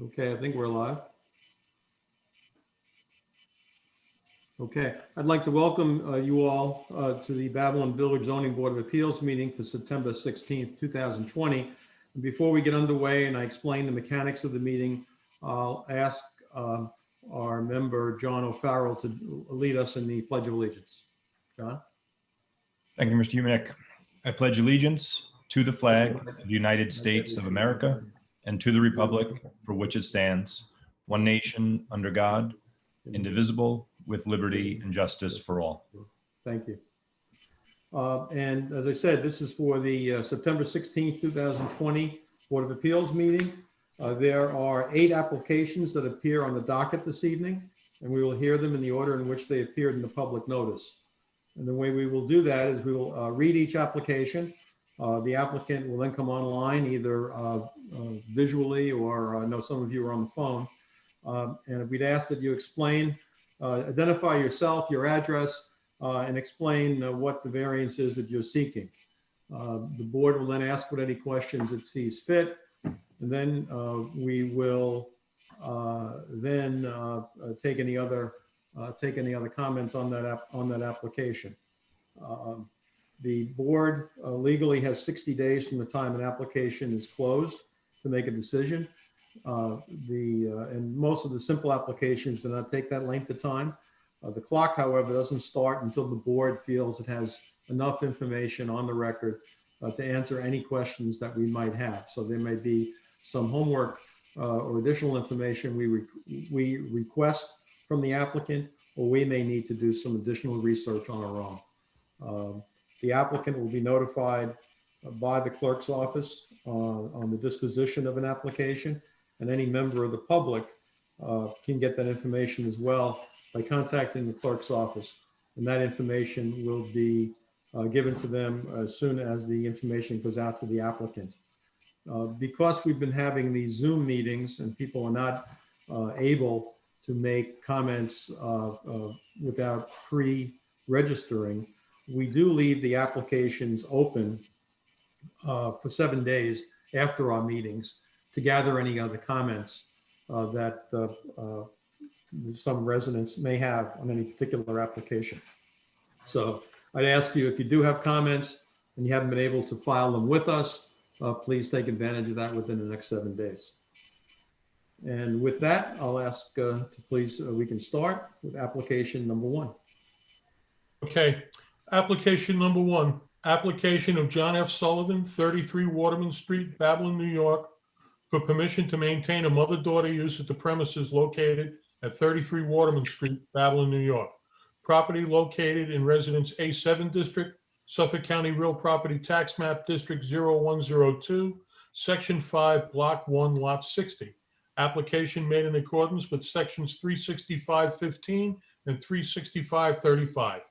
Okay, I think we're live. Okay, I'd like to welcome you all to the Babylon Village Zoning Board of Appeals meeting for September 16th, 2020. And before we get underway and I explain the mechanics of the meeting, I'll ask our member, John O'Farrell, to lead us in the Pledge of Allegiance. John? Thank you, Mr. Humanick. I pledge allegiance to the flag of the United States of America and to the republic for which it stands, one nation under God, indivisible, with liberty and justice for all. Thank you. And as I said, this is for the September 16th, 2020 Board of Appeals meeting. There are 8 applications that appear on the docket this evening, and we will hear them in the order in which they appeared in the public notice. And the way we will do that is we will read each application. The applicant will then come online either visually or I know some of you are on the phone. And we'd ask that you explain, identify yourself, your address, and explain what the variance is that you're seeking. The board will then ask what any questions it sees fit. And then we will take any other comments on that application. The board legally has 60 days from the time an application is closed to make a decision. And most of the simple applications do not take that length of time. The clock, however, doesn't start until the board feels it has enough information on the record to answer any questions that we might have. So there may be some homework or additional information we request from the applicant, or we may need to do some additional research on our own. The applicant will be notified by the clerk's office on the disposition of an application, and any member of the public can get that information as well by contacting the clerk's office. And that information will be given to them as soon as the information goes out to the applicant. Because we've been having these Zoom meetings and people are not able to make comments without pre-registering, we do leave the applications open for 7 days after our meetings to gather any other comments that some residents may have on any particular application. So I'd ask you, if you do have comments and you haven't been able to file them with us, please take advantage of that within the next 7 days. And with that, I'll ask to please, we can start with application number 1. Okay, application number 1, application of John F. Sullivan, 33 Waterman Street, Babylon, New York, for permission to maintain a mother-daughter use at the premises located at 33 Waterman Street, Babylon, New York. Property located in Residence A7 District, Suffolk County Real Property Tax Map District 0102, Section 5, Block 1, Lot 60. Application made in accordance with Sections 365.15 and 365.35.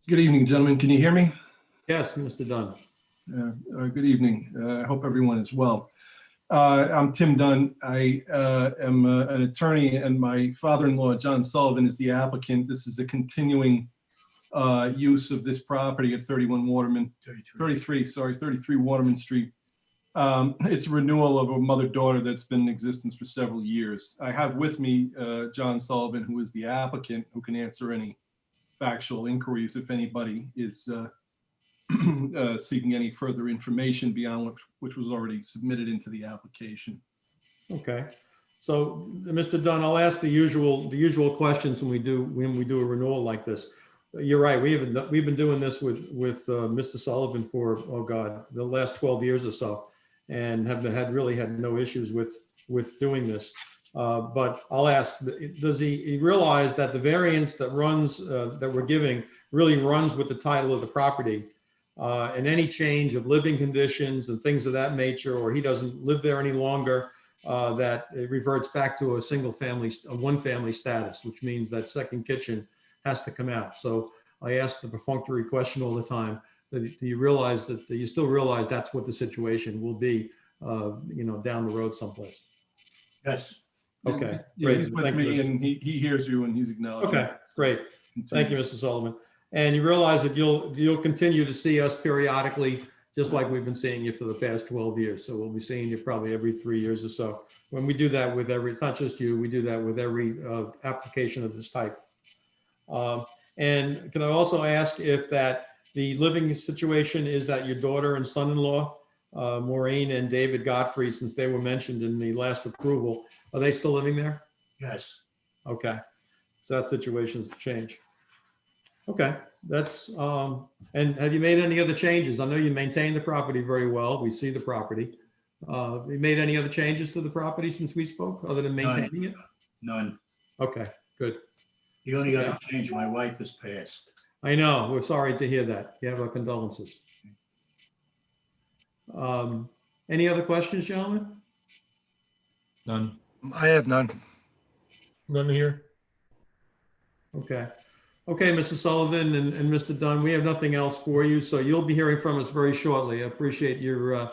Good evening, gentlemen. Can you hear me? Yes, Mr. Dunn. Good evening. I hope everyone is well. I'm Tim Dunn. I am an attorney, and my father-in-law, John Sullivan, is the applicant. This is a continuing use of this property at 33 Waterman Street. It's a renewal of a mother-daughter that's been in existence for several years. I have with me John Sullivan, who is the applicant, who can answer any factual inquiries if anybody is seeking any further information beyond which was already submitted into the application. Okay, so Mr. Dunn, I'll ask the usual questions when we do a renewal like this. You're right. We've been doing this with Mr. Sullivan for, oh God, the last 12 years or so, and have really had no issues with doing this. But I'll ask, does he realize that the variance that runs that we're giving really runs with the title of the property, and any change of living conditions and things of that nature, or he doesn't live there any longer, that it reverts back to a one family status, which means that second kitchen has to come out. So I ask the perfunctory question all the time: do you realize that? Do you still realize that's what the situation will be, down the road someplace? Yes. Okay. Yeah, Great. he's with Thank me, you, and he hears you, and he's acknowledging. Okay, great. Thank you, Mr. Sullivan. And you realize that you'll continue to see us periodically, just like we've been seeing you for the past 12 years. So we'll be seeing you probably every 3 years or so. When we do that with every, it's not just you, we do that with every application of this type. And can I also ask if that the living situation is that your daughter and son-in-law, Maureen and David Godfrey, since they were mentioned in the last approval, are they still living there? Yes. Okay, so that situation's changed. Okay, that's, and have you made any other changes? I know you maintain the property very well. We see the property. Have you made any other changes to the property since we spoke, other than maintaining it? None. Okay, good. The only other change, my wife has passed. I know, we're sorry to hear that. You have our condolences. Any other questions, gentlemen? None. I have none. None here. Okay. Okay, Mrs. Sullivan and Mr. Dunn, we have nothing else for you, so you'll be hearing from us very shortly. I appreciate your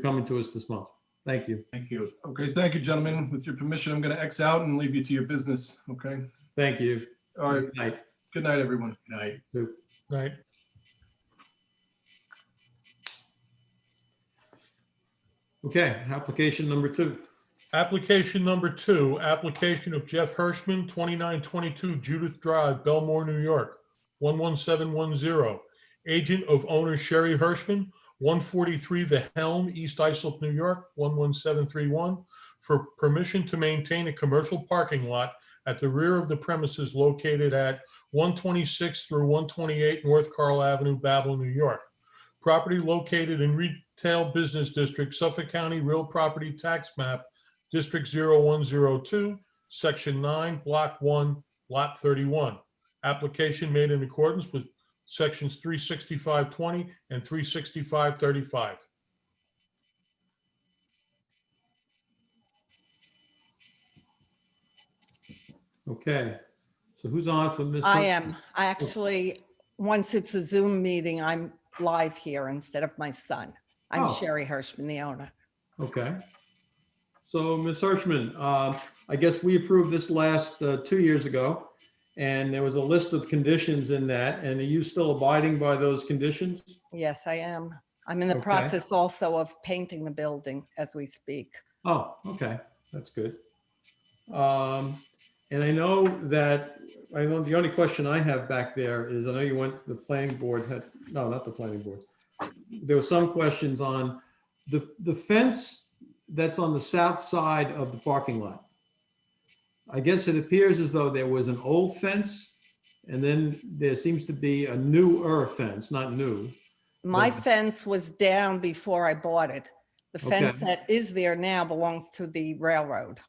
coming to us this month. Thank you. Thank you. Okay, thank you, gentlemen. With your permission, I'm going to X out and leave you to your business, okay? Thank you. All right, Good night. good night, everyone. Good night. Right. Okay, application number 2. Application number 2, application of Jeff Hirschman, 2922 Judith Drive, Belmore, New York, 11710. Agent of owner Sherry Hirschman, 143 The Helm, East Islip, New York, 11731, for permission to maintain a commercial parking lot at the rear of the premises located at 126 through 128 North Carl Avenue, Babel, New York. Property located in Retail Business District, Suffolk County Real Property Tax Map, District 0102, Section 9, Block 1, Lot 31. Application made in accordance with Sections 36520 and 36535. Okay, so who's on for Ms.? I am. I actually, once it's a Zoom meeting, I'm live here instead of my son. I'm Oh. Sherry Hirschman, the owner. Okay. So Ms. Hirschman, I guess we approved this last 2 years ago, and there was a list of conditions in that. And are you still abiding by those conditions? Yes, I am. I'm in the Okay. process also of painting the building as we speak. Oh, okay, that's good. And I know the only question I have back there is, I know you went, the planning board had, no, not the planning board. There were some questions on the fence that's on the south side of the parking lot. I guess it appears as though there was an old fence, and then there seems to be a newer fence, not new. My But- fence was down before I bought it. The fence Okay. that is there now belongs to the railroad.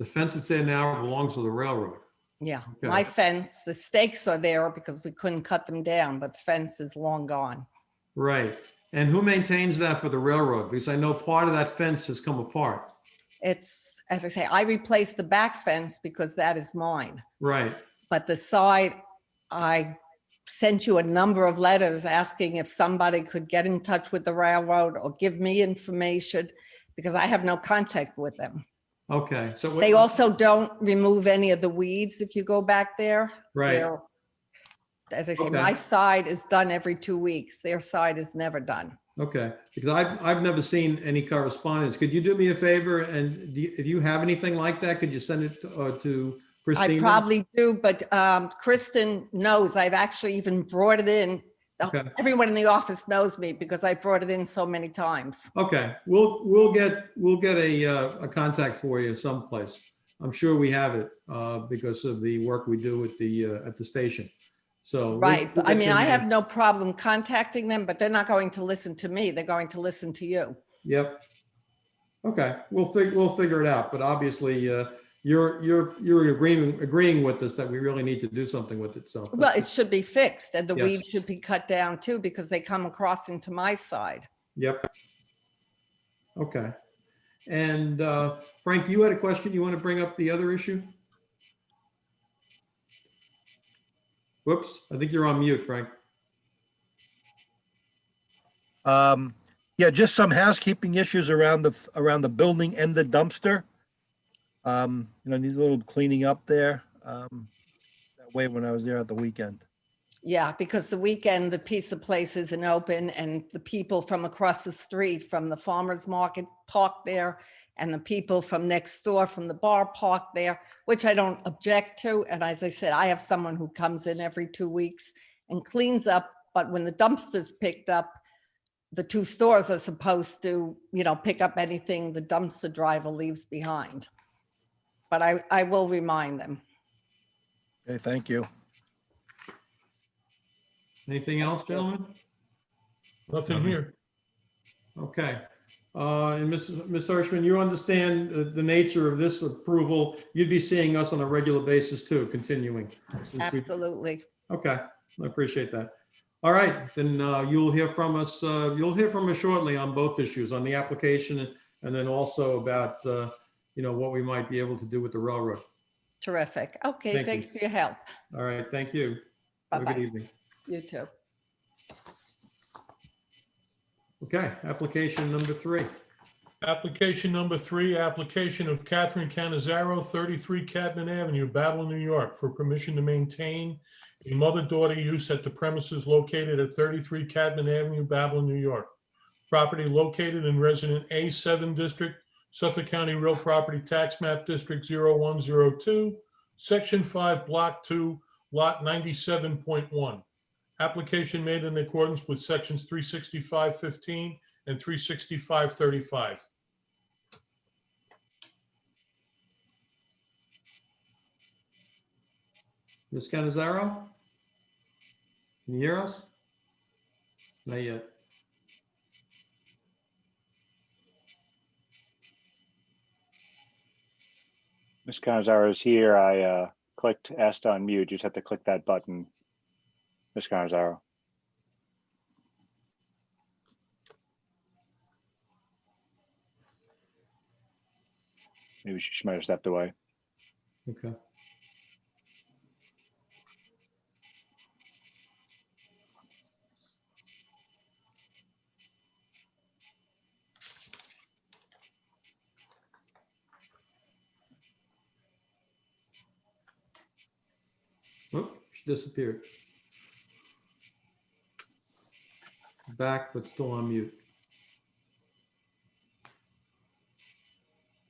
The fence that's there now belongs to the railroad. Yeah, Okay. my fence, the stakes are there because we couldn't cut them down, but the fence is long gone. Right. And who maintains that for the railroad? Because I know part of that fence has come apart. It's, as I say, I replaced the back fence because that is mine. Right. But the side, I sent you a number of letters asking if somebody could get in touch with the railroad or give me information because I have no contact with them. Okay. So what- They also don't remove any of the weeds if you go back there. Right. They're- As I say, Okay. my side is done every 2 weeks. Their side is never done. Okay, because I've never seen any correspondence. Could you do me a favor, and if you have anything like that, could you send it to I Christina? probably do, but Kristen knows. I've actually even brought it in. Okay. Everyone in the office knows me because I brought it in so many times. Okay, we'll get a contact for you someplace. I'm sure we have it because of the work we do at the station. So we'll- Right. we'll I get mean, your I name. have no problem contacting them, but they're not going to listen to me. They're going to listen to you. Yep. Okay, we'll figure it out, but obviously you're agreeing with us that we really need to do something with it, so. Well, it should be fixed and the Yes. weeds should be cut down too because they come across into my side. Yep. Okay. And Frank, you had a question? You want to bring up the other issue? Whoops, I think you're on mute, Frank. Yeah, just some housekeeping issues around the building and the dumpster. Needs a little cleaning up there. That way when I was there at the weekend. Yeah, because the weekend, the pizza place isn't open and the people from across the street from the farmer's market park there and the people from next door from the bar park there, which I don't object to. And as I said, I have someone who comes in every 2 weeks and cleans up. But when the dumpster's picked up, the two stores are supposed to, pick up anything the dumpster driver leaves behind. But I will remind them. Okay, thank you. Anything else, gentlemen? Nothing here. Okay. And Ms. Hirschman, you understand the nature of this approval. You'd be seeing us on a regular basis too, continuing. since we- Absolutely. Okay, I appreciate that. All right, then you'll hear from us shortly on both issues, on the application and then also about, what we might be able to do with the railroad. Terrific. Okay, Thank you. thanks for your help. All right, thank you. Have a good Bye-bye. evening. You too. Okay, application number 3. Application number 3, application of Catherine Canizaro, 33 Cadman Avenue, Babel, New York, for permission to maintain a mother-daughter use at the premises located at 33 Cadman Avenue, Babel, New York. Property located in Resident A7 District, Suffolk County Real Property Tax Map District 0102, Section 5, Block 2, Lot 97.1. Application made in accordance with Sections 365-15 and 365-35. Ms. Canizaro? Can you hear us? Not yet. Ms. Canizaro is here. I clicked asked to unmute. You just have to click that button, Ms. Canizaro. Maybe she might have stepped away. Okay. Oh, she disappeared. Back, but still on mute.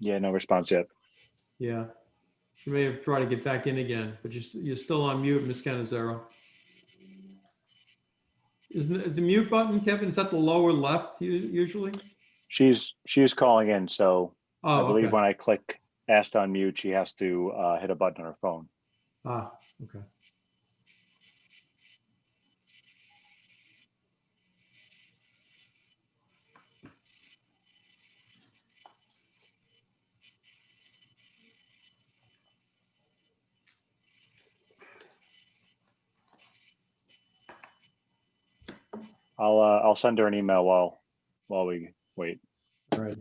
Yeah, no response yet. Yeah. You may have tried to get back in again, but you're still on mute, Ms. Canizaro. Is the mute button, Kevin, is that the lower left usually? She's calling in, so I Oh, believe okay. when I click asked to unmute, she has to hit a button on her phone. Ah, okay. I'll send her an email while we wait. All right.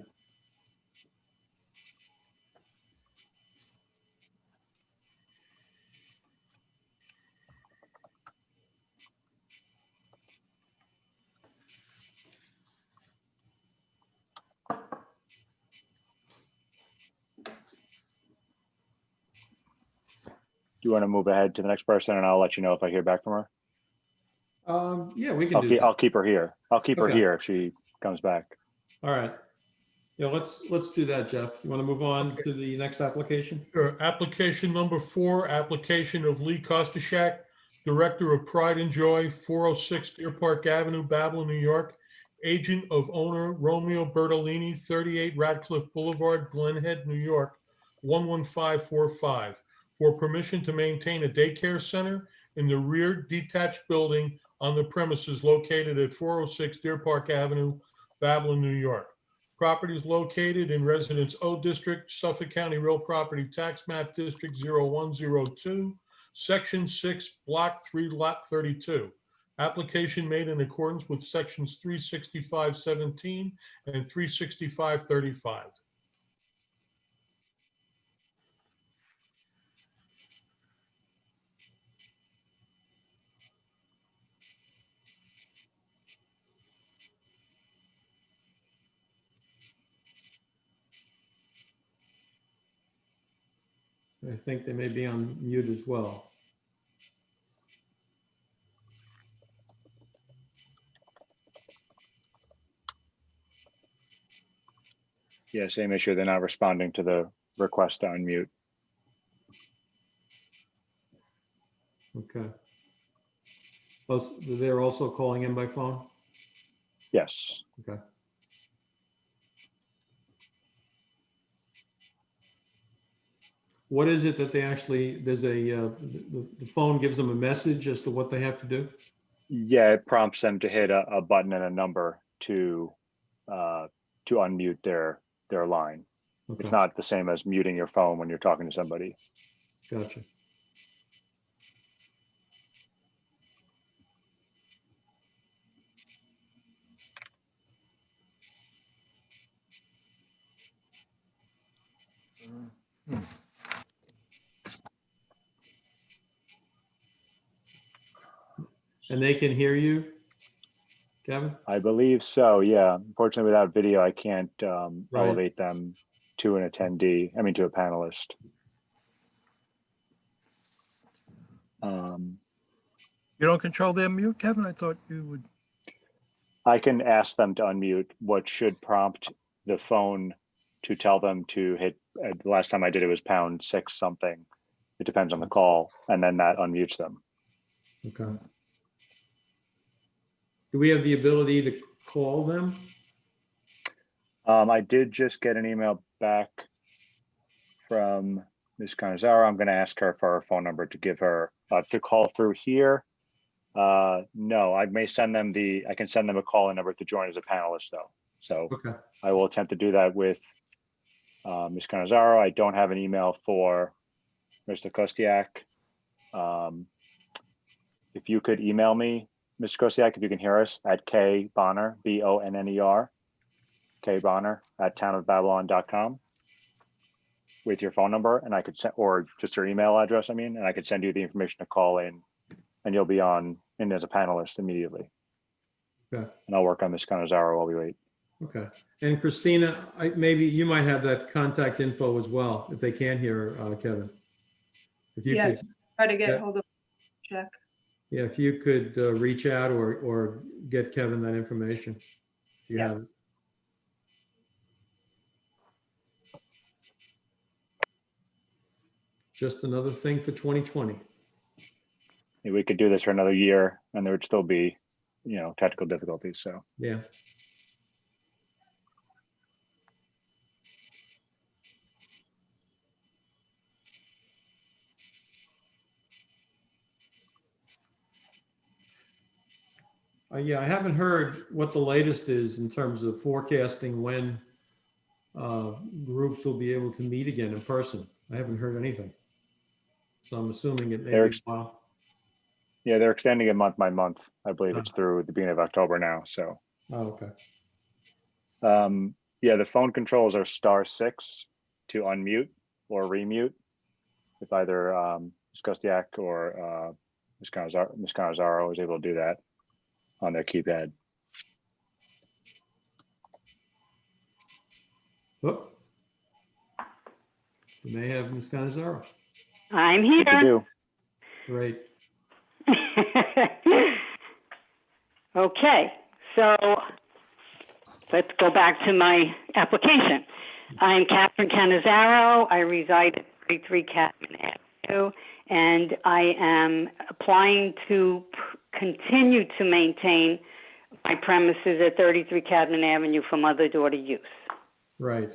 Do you want to move ahead to the next person, and I'll let you know if I hear back from her? Yeah, we can do that. I'll keep her here. I'll keep her Okay. here if she comes back. All right. Yeah, let's do that, Jeff. You want to move on to the next application? Sure. Application number 4, application of Lee Kostashak, Director of Pride and Joy, 406 Deer Park Avenue, Babel, New York. Agent of owner Romeo Bertolini, 38 Radcliffe Boulevard, Glen Head, New York, 11545, for permission to maintain a daycare center in the rear detached building on the premises located at 406 Deer Park Avenue, Babel, New York. Property is located in Residence O District, Suffolk County Real Property Tax Map District 0102, Section 6, Block 3, Lot 32. Application made in accordance with Sections 365-17 and 365-35. I think they may be on mute as well. Yeah, same issue. They're not responding to the request to unmute. Okay. Oh, they're also calling in by phone? Yes. Okay. What is it that they actually, there's the phone gives them a message as to what they have to do? Yeah, it prompts them to hit a button and a number to unmute their line. Okay, It's not the same as muting your phone when you're talking to somebody. gotcha. And they can hear you, Kevin? I believe so, yeah. Unfortunately, without video, I can't Right. elevate them to an attendee, I mean, to a panelist. You don't control their mute, Kevin? I thought you would. I can ask them to unmute, what should prompt the phone to tell them to hit, the last time I did it was #6 something. It depends on the call, and then that unmutes them. Okay. Do we have the ability to call them? I did just get an email back from Ms. Canizaro. I'm going to ask her for her phone number to give her to call through here. No, I may send them I can send them a call-in number to join as a panelist though. So Okay, I will attempt to do that with Ms. Canizaro. I don't have an email for Mr. Kostiak. If you could email me, Mr. Kostiak, if you can hear us, at kbonner, BONNER, kbonner@townofbabylon.com with your phone number, and I could send, or just your email address, I mean, and I could send you the information to call in, and you'll be on in as a panelist immediately. okay, And I'll work on Ms. Canizaro while we wait. okay. And Christina, maybe you might have that contact info as well, if they can hear Kevin. If you Yes, could, try to get yeah. hold of check. Yeah, if you could reach out or get Kevin that information. If you have it. Yes. Just another thing for 2020. We could do this for another year, and there would still be, technical difficulties. So Yeah. Yeah, I haven't heard what the latest is in terms of forecasting when groups will be able to meet again in person. I haven't heard anything. So I'm assuming it may be a while. yeah, they're extending it month by month. I believe it's through the beginning of October now. So Oh, okay. yeah, the phone controls are *6 to unmute or remute. If either Ms. Kostiak or Ms. Canizaro is able to do that on their keypad. Oh. We may have Ms. Canizaro. I'm I think we here. do. Great. Okay, so let's go back to my application. I'm Catherine Canizaro. I reside at 33 Catman Avenue, and I am applying to continue to maintain my premises at 33 Catman Avenue for mother-daughter use. Right.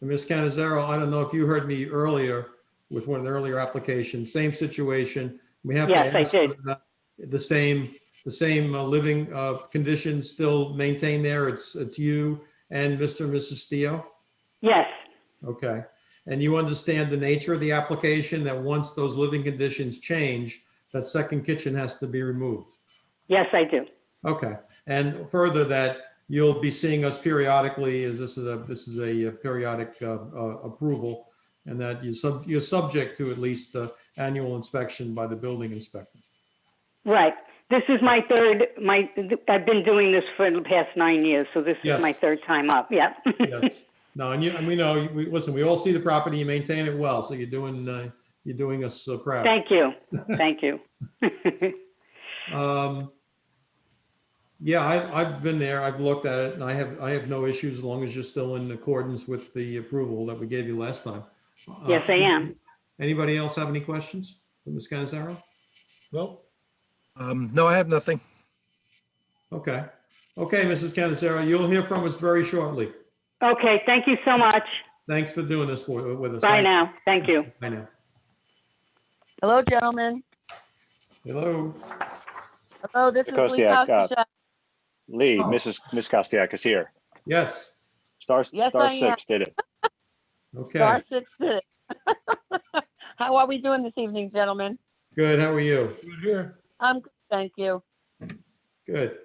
And Ms. Canizaro, I don't know if you heard me earlier with one of the earlier applications, same situation. We have Yes, to I ask did. whether the same living conditions still maintained there. It's you and Mr. and Mrs. Steo? Yes, Okay. And you understand the nature of the application, that once those living conditions change, that second kitchen has to be removed? yes, I do. Okay. And further, that you'll be seeing us periodically, as this is a periodic approval, and that you're subject to at least annual inspection by the building inspector. Right. This is my third, I've been doing this for the past 9 years, so this Yes. is my third time up. Yeah. Yes. No, and we know, listen, we all see the property, you maintain it well, so you're doing us proud. Thank you. Thank you. Yeah, I've been there. I've looked at it and I have no issues as long as you're still in accordance with the approval that we gave you last time. Yes, I am. Anybody else have any questions for Ms. Canizaro? Nope. No, I have nothing. Okay. Okay, Mrs. Canizaro, you'll hear from us very shortly. Okay, thank you so much. Thanks for doing this with us. Bye now. Thank you. Bye now. Hello, gentlemen. Hello. Hello, this is Lee Kostiak, Kostiak. Lee, Oh. Miss Kostiak is here. Yes. Star Yes, I am. 6 did it. Okay. Star 6 did it. How are we doing this evening, gentlemen? Good. How are you? Good here. I'm good, thank you. Good.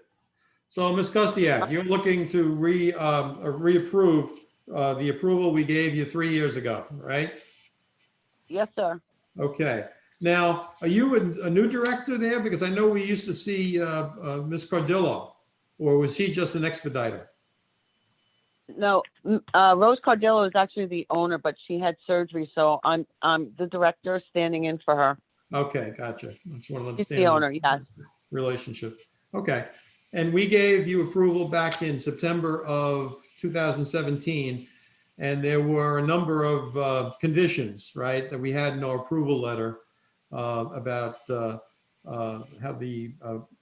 So, Ms. Kostiak, you're looking to reapprove the approval we gave you 3 years ago, right? Yes, sir. Okay. Now, are you a new director there? Because I know we used to see Ms. Cardillo, or was she just an expediter? No, Rose Cardillo is actually the owner, but she had surgery, so I'm the director standing in for her. Okay, gotcha. I just want to She's understand the owner, yes. relationship. Okay. And we gave you approval back in September of 2017, and there were a number of conditions, right, that we had in our approval letter about how the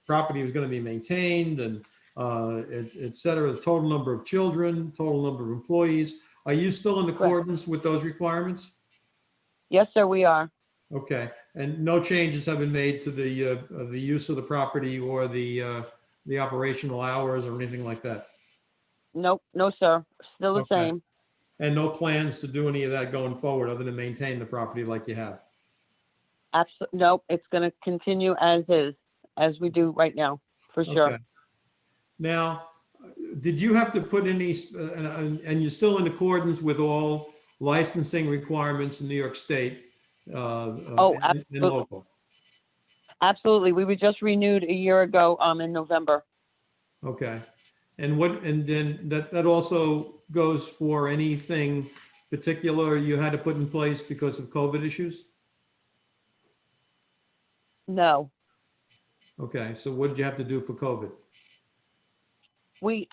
property was going to be maintained and et cetera, the total number of children, total number of employees. Are you still in accordance with those requirements? Yes, sir, we are. Okay, and no changes have been made to the use of the property or the operational hours or anything like that? Nope, no, sir. Still the Okay. same. And no plans to do any of that going forward other than maintain the property like you have? Nope, it's going to continue as is, as we do right now, for sure. Okay. Now, did you have to put any, and you're still in accordance with all licensing requirements in New York State? Oh, and absolutely. local? Absolutely. We were just renewed a year ago in November. Okay. And then that also goes for anything particular you had to put in place because of COVID issues? No, Okay, so what did you have to do for COVID? we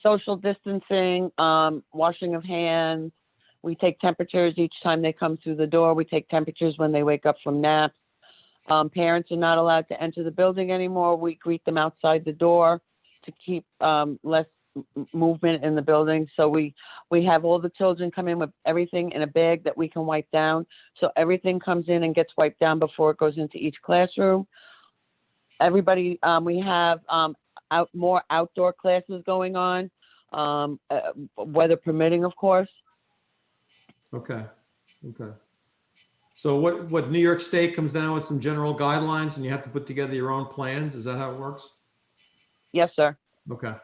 social distancing, washing of hands. We take temperatures each time they come through the door. We take temperatures when they wake up from naps. Parents are not allowed to enter the building anymore. We greet them outside the door to keep less movement in the building. So we have all the children come in with everything in a bag that we can wipe down. So everything comes in and gets wiped down before it goes into each classroom. Everybody, we have more outdoor classes going on, weather permitting, of course. Okay, okay. So what New York State comes down with some general guidelines and you have to put together your own plans? Is that how it works? Yes, sir. Okay.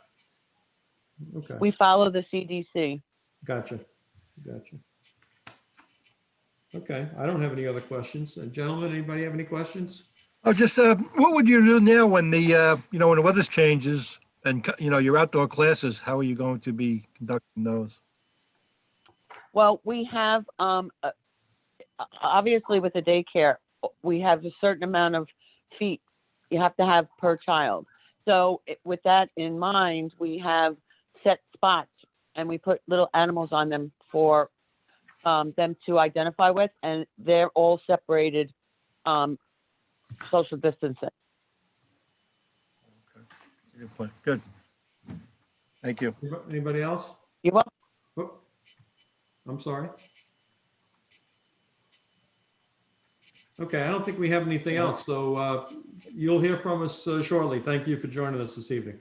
Okay, We follow the CDC. gotcha, gotcha. Okay, I don't have any other questions. Gentlemen, anybody have any questions? Oh, just, what would you do now when when the weather changes and, your outdoor classes, how are you going to be conducting those? Well, we have, obviously with the daycare, we have a certain amount of feet you have to have per child. So with that in mind, we have set spots and we put little animals on them for them to identify with, and they're all separated social distancing. That's a good point. Good. Thank you. Anybody else? You welcome. Oh, I'm sorry. Okay, I don't think we have anything else, so you'll hear from us shortly. Thank you for joining us this evening.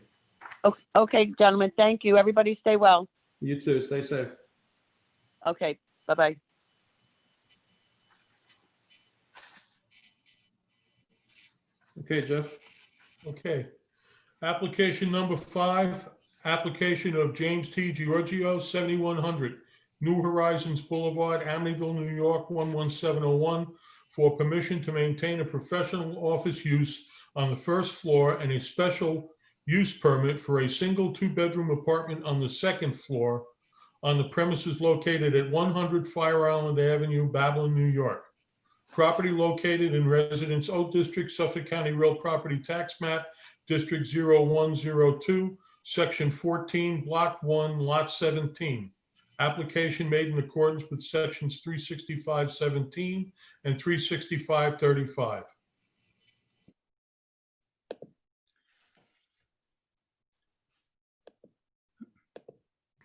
Okay, gentlemen, thank you. Everybody stay well. You too, stay safe. Okay, bye-bye. Okay, Jeff. Okay. Application number 5, application of James T. Giorgio, 7100 New Horizons Boulevard, Amityville, New York, 11701, for permission to maintain a professional office use on the first floor and a special use permit for a single 2-bedroom apartment on the second floor on the premises located at 100 Fire Island Avenue, Babylon, New York. Property located in Residence O District, Suffolk County Real Property Tax Map District 0102, Section 14, Block 1, Lot 17. Application made in accordance with Sections 365-17 and 365-35.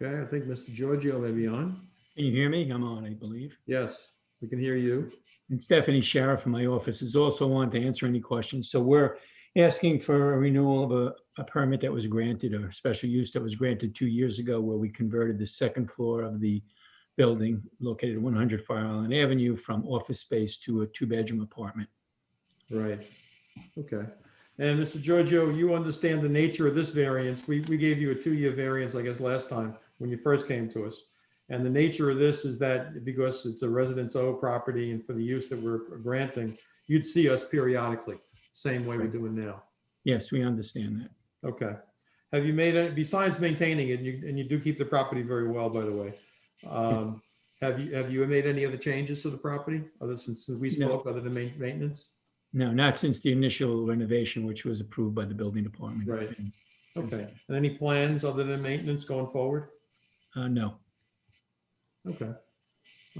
Okay, I think Mr. Giorgio may be on. Can you hear me? I'm on, I believe. Yes, we can hear you. And Stephanie Sheriff from my office is also on to answer any questions. So we're asking for a renewal of a permit that was granted, or special use that was granted 2 years ago, where we converted the second floor of the building located at 100 Fire Island Avenue from office space to a 2-bedroom apartment. Right. Okay. And Mr. Giorgio, you understand the nature of this variance. We gave you a 2-year variance, I guess, last time when you first came to us. And the nature of this is that because it's a residence O property and for the use that we're granting, you'd see us periodically, same way we're doing now. Yes, we understand that. Okay. Have you made it, besides maintaining it, and you do keep the property very well, by the way, have you made any other changes to the property other since we spoke, other than maintenance? No, not since the initial renovation, which was approved by the building department. Right. Okay. And any plans other than maintenance going forward? No. Okay.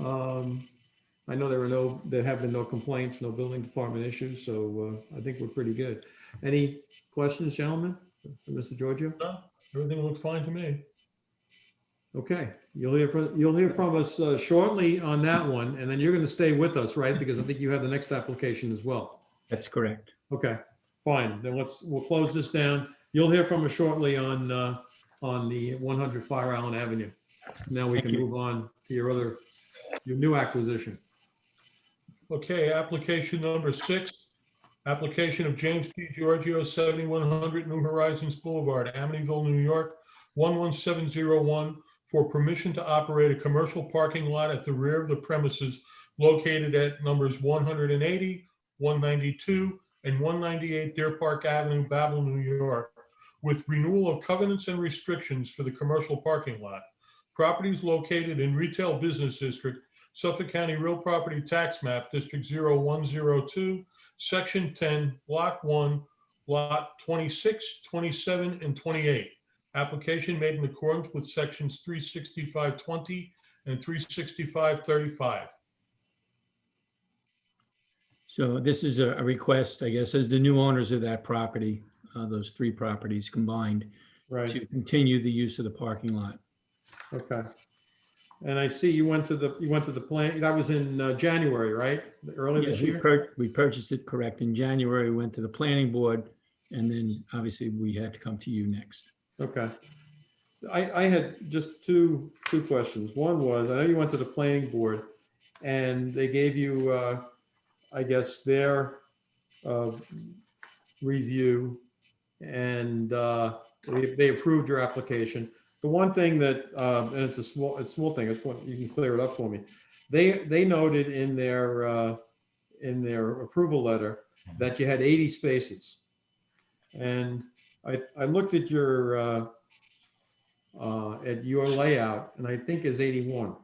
I know there have been no complaints, no building department issues, so I think we're pretty good. Any questions, gentlemen, for Mr. Giorgio? No, everything looks fine to me. Okay, you'll hear from us shortly on that one, and then you're going to stay with us, right? Because I think you have the next application as well. That's correct. Okay, fine. Then we'll close this down. You'll hear from us shortly on the 100 Fire Island Avenue. Now we can move on to your new acquisition. Okay, application number 6, application of James P. Giorgio, 7100 New Horizons Boulevard, Amityville, New York, 11701, for permission to operate a commercial parking lot at the rear of the premises located at numbers 180, 192, and 198 Deer Park Avenue, Babel, New York, with renewal of covenants and restrictions for the commercial parking lot. Properties located in Retail Business District, Suffolk County Real Property Tax Map, District 0102, Section 10, Block 1, Lot 26, 27, and 28. Application made in accordance with Sections 365-20 and 365-35. So this is a request, I guess, as the new owners of that property, those 3 properties combined, Right. to continue the use of the parking lot. Okay. And I see you went to the plan, that was in January, right? Early this Yeah, year? we purchased it correct in January, went to the planning board, and then obviously we had to come to you next. Okay. I had just two questions. One was, I know you went to the planning board and they gave you, I guess, their review and they approved your application. The one thing that, and it's a small thing, you can clear it up for me. They noted in their approval letter that you had 80 spaces. And I looked at your layout, and I think is 81.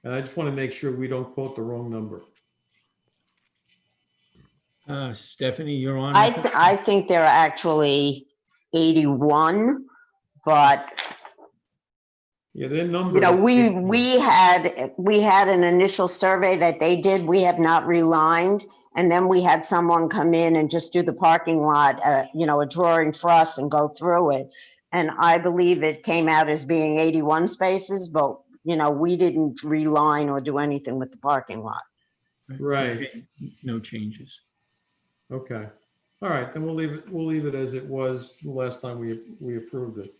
And I just want to make sure we don't quote the wrong number. Stephanie, you're on. I think there are actually 81, but Yeah, their number. you know, we had an initial survey that they did. We have not relined, and then we had someone come in and just do the parking lot, you know, a drawing for us and go through it. And I believe it came out as being 81 spaces, but you know, we didn't reline or do anything with the parking lot. Right. No changes. Okay. All right, then we'll leave it as it was the last time we approved it.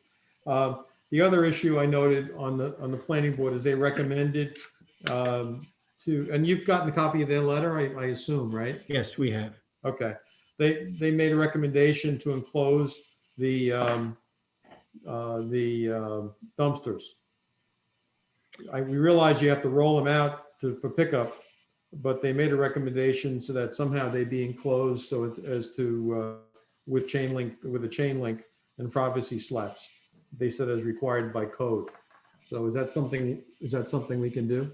The other issue I noted on the planning board is they recommended and you've gotten a copy of their letter, I assume, right? Yes, we have. Okay. They made a recommendation to enclose the dumpsters. We realize you have to roll them out for pickup, but they made a recommendation so that somehow they be enclosed with a chain link and privacy slats. They said as required by code. So is that something we can do?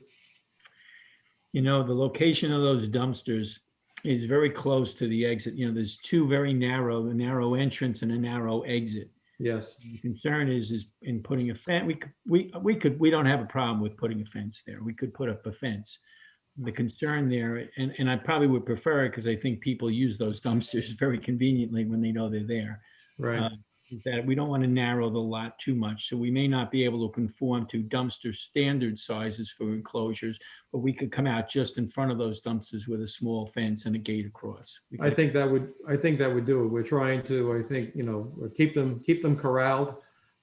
You know, the location of those dumpsters is very close to the exit. You know, there's two very narrow, a narrow entrance and a narrow exit. Yes. The concern is in putting a fence, we don't have a problem with putting a fence there. We could put up a fence. The concern there, and I probably would prefer it because I think people use those dumpsters very conveniently when they know they're there. Right. Is that we don't want to narrow the lot too much. So we may not be able to conform to dumpster standard sizes for enclosures, but we could come out just in front of those dumpsters with a small fence and a gate across. I think that would do it. We're trying to, I think, keep them corralled,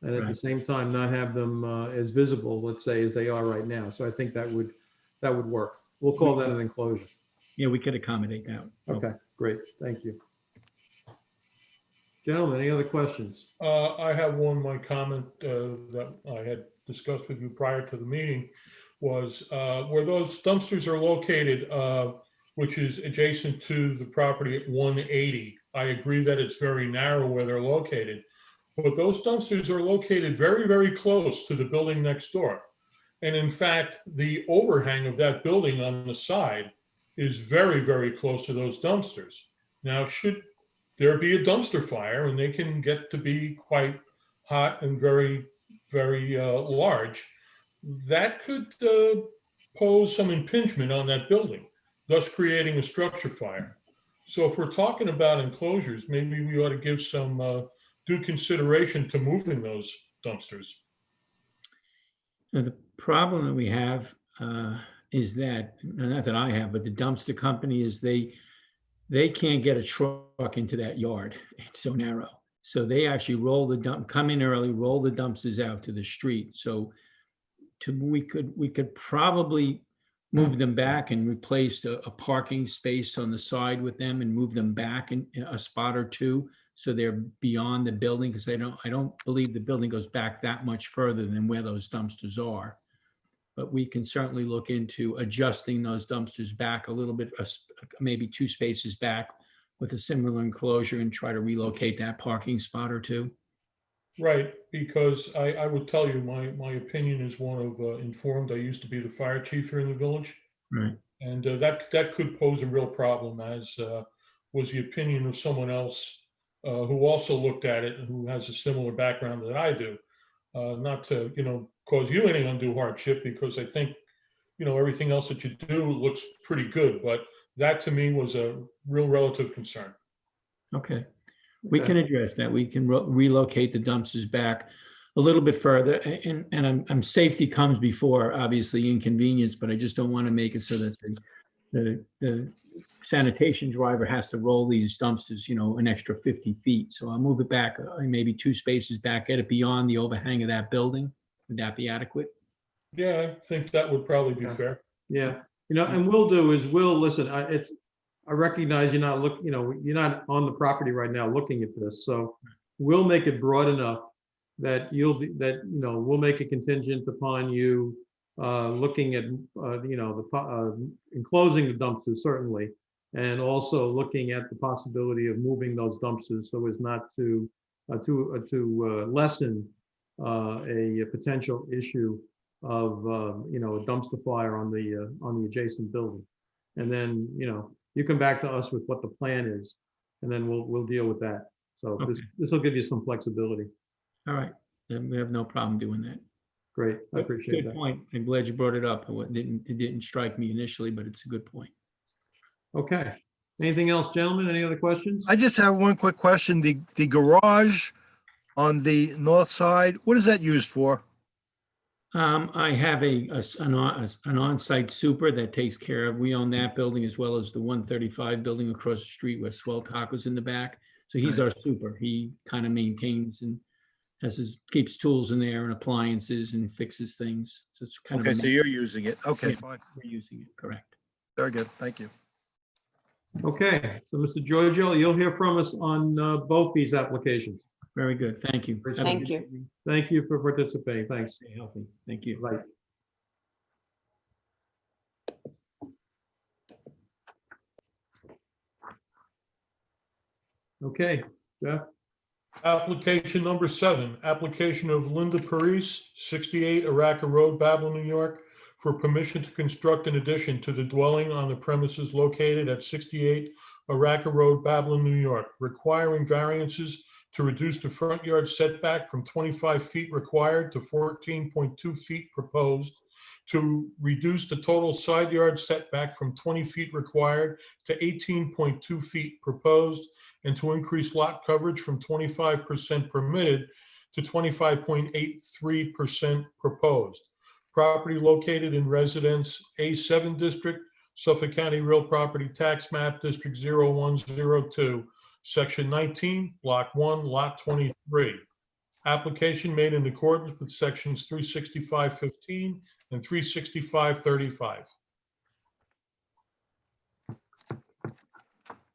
and at the Right. same time not have them as visible, let's say, as they are right now. So I think that would work. We'll call that an enclosure. Yeah, we could accommodate that. Okay, great. Thank you. Gentlemen, any other questions? I have one, my comment that I had discussed with you prior to the meeting was where those dumpsters are located, which is adjacent to the property at 180. I agree that it's very narrow where they're located, but those dumpsters are located very, very close to the building next door. And in fact, the overhang of that building on the side is very, very close to those dumpsters. Now, should there be a dumpster fire, and they can get to be quite hot and very, very large, that could pose some impingement on that building, thus creating a structure fire. So if we're talking about enclosures, maybe we ought to give some due consideration to moving those dumpsters. Now, the problem that we have is that, not that I have, but the dumpster company is they can't get a truck into that yard. It's so narrow. So they actually come in early, roll the dumpsters out to the street. So we could probably move them back and replace a parking space on the side with them and move them back in a spot or two. So they're beyond the building, because I don't believe the building goes back that much further than where those dumpsters are. But we can certainly look into adjusting those dumpsters back a little bit, maybe 2 spaces back with a similar enclosure, and try to relocate that parking spot or two. Right, because I would tell you, my opinion is one of informed. I used to be the fire chief here in the village. Right. And that could pose a real problem, as was the opinion of someone else who also looked at it and who has a similar background that I do. Not to, cause you any undue hardship, because I think, everything else that you do looks pretty good, but that to me was a real relative concern. Okay. We can address that. We can relocate the dumpsters back a little bit further, and I'm safety comes before obviously inconvenience, but I just don't want to make it so that the sanitation driver has to roll these dumpsters, an extra 50 feet. So I'll move it back maybe 2 spaces back, get it beyond the overhang of that building. Would that be adequate? Yeah, I think that would probably be fair. Yeah, and we'll listen. I recognize you're not you're not on the property right now looking at this. So we'll make it broad enough that we'll make a contingent upon you looking at enclosing the dumpsters certainly, and also looking at the possibility of moving those dumpsters so as not to lessen a potential issue of a dumpster fire on the adjacent building. And then you come back to us with what the plan is, and then we'll deal with that. So Okay. this will give you some flexibility. All right, then we have no problem doing that. Great, I appreciate Good that. point. I'm glad you brought it up. It didn't strike me initially, but it's a good point. Okay. Anything else, gentlemen? Any other questions? I just have one quick question. The garage on the north side, what is that used for? I have an on-site super that takes care of, we own that building as well as the 135 building across the street where Swell Taco's in the back. So he's our super. He kind of maintains and keeps tools in there and appliances and fixes things. So it's kind Okay, of. so you're using it. Okay, Yeah. fine. We're using it, correct. Very good. Thank you. Okay, so Mr. Giorgio, you'll hear from us on both these applications. Very good. Thank you. Have a Thank good you. evening. Thank you for participating. Thanks. Stay healthy. Thank you. Bye. Okay, Jeff? Application number 7, application of Linda Paris, 68 Araca Road, Babel, New York, for permission to construct an addition to the dwelling on the premises located at 68 Araca Road, Babylon, New York, requiring variances to reduce the front yard setback from 25 feet required to 14.2 feet proposed, to reduce the total side yard setback from 20 feet required to 18.2 feet proposed, and to increase lot coverage from 25% permitted to 25.83% proposed. Property located in Residence A7 District, Suffolk County Real Property Tax Map, District 0102, Section 19, Block 1, Lot 23. Application made in accordance with Sections 365-15 and 365-35.